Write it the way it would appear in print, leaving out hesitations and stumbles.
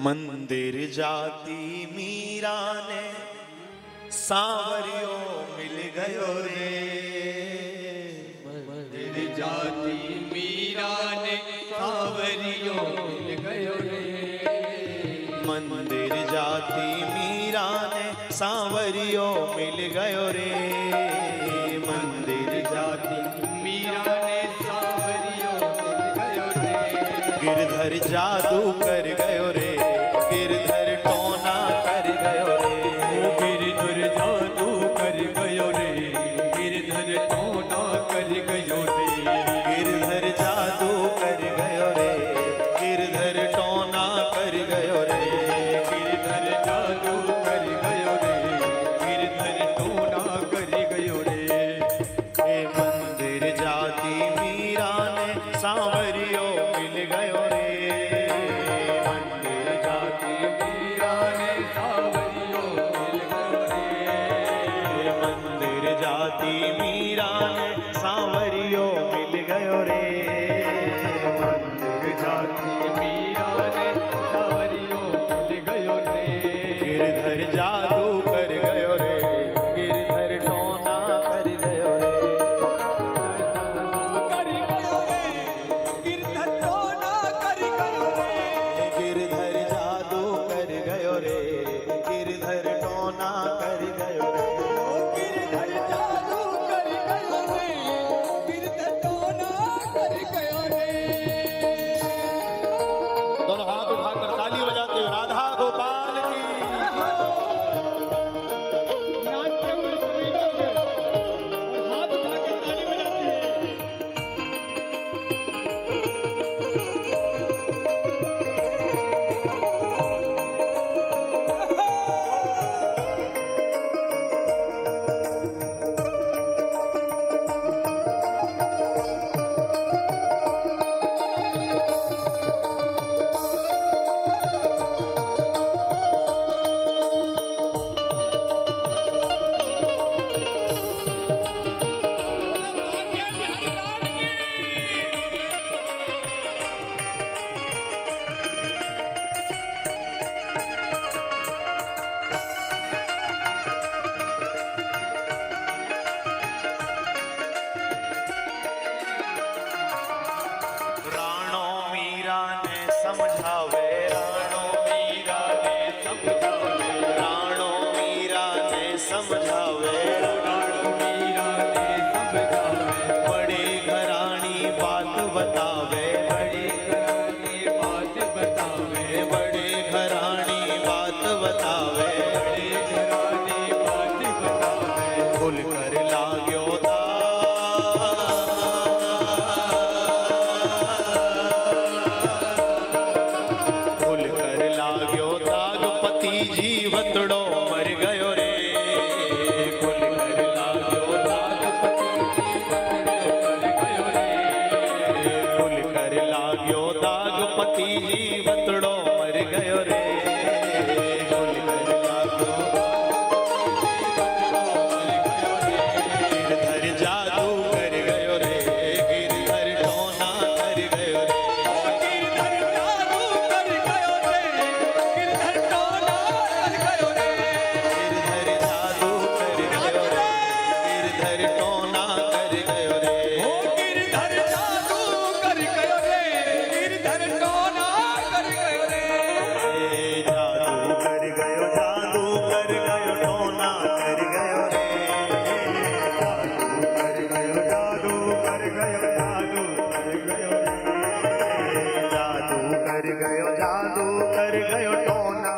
मंदिर जाती मीरा ने सांवरियो मिल गयो रे। मंदिर जाती मीरा ने सांवरियो मिल गयो रे। मंदिर जाती मीरा ने सांवरियो मिल गयो रे। मंदिर जाती मीरा ने सांवरियो मिल गयो रे। गिरधर जादू कर गयो रे, गिरधर टोना कर गयो रे। गिरधर जादू कर गयो रे, गिरधर टोना कर गयो रे। गिरधर जादू कर गयो रे, गिरधर टोना कर गयो रे। गिरधर जादू कर गयो रे, गिरधर टोना कर गयो रे। हे मंदिर जाती मीरा ने सांवरियो मिल गयो रे। मंदिर जाती मीरा ने सांवरियो मिल गयो रे। मंदिर जाती मीरा ने सांवरियो मिल गयो रे। मंदिर जाती मीरा ने सांवरियो मिल गयो रे। गिरधर जादू कर गयो रे, गिरधर टोना कर गयो रे। कर गयो रे, गिरधर टोना कर गयो रे। गिरधर जादू कर गयो रे, गिरधर टोना कर गयो रे। गिरधर जादू कर गयो रे, गिरधर टोना कर गयो रे। दोनों हाथ उठाकर ताली बजाते हुए राधा गोपाल की। नाट्य में सभी लोग और हाथ उठा के ताली बजाते हैं। राणो मीरा ने समझावे, राणो मीरा ने समझावे। राणो मीरा ने समझावे, राणो मीरा ने समझावे। बड़े घरानी बात बतावे। बड़ी घरानी बात बतावे। बड़े घरानी बात बतावे। बड़ी घरानी बात बतावे। खुल कर लाग्यो खुल कर लाग्यो दाग, पति जीवतड़ो मर गयो रे। खुल कर लाग्यो दाग, पति जीवतड़ो मर गयो रे। खुल कर लाग्यो दाग, पति जीवतड़ो मर गयो रे। खुल कर लाग्यो गिरधर जादू कर गयो रे, गिरधर टोना कर गयो रे। गिरधर जादू कर गयो रे, गिरधर टोना कर गयो रे। गिरधर जादू कर गयो रे, गिरधर टोना कर गयो रे। ओ गिरधर जादू कर गयो रे, गिरधर टोना कर गयो रे। जादू कर गयो, जादू कर गयो, टोना कर गयो रे। जादू कर गयो, जादू कर गयो, जादू कर गयो रे। जादू कर गयो, जादू कर गयो, टोना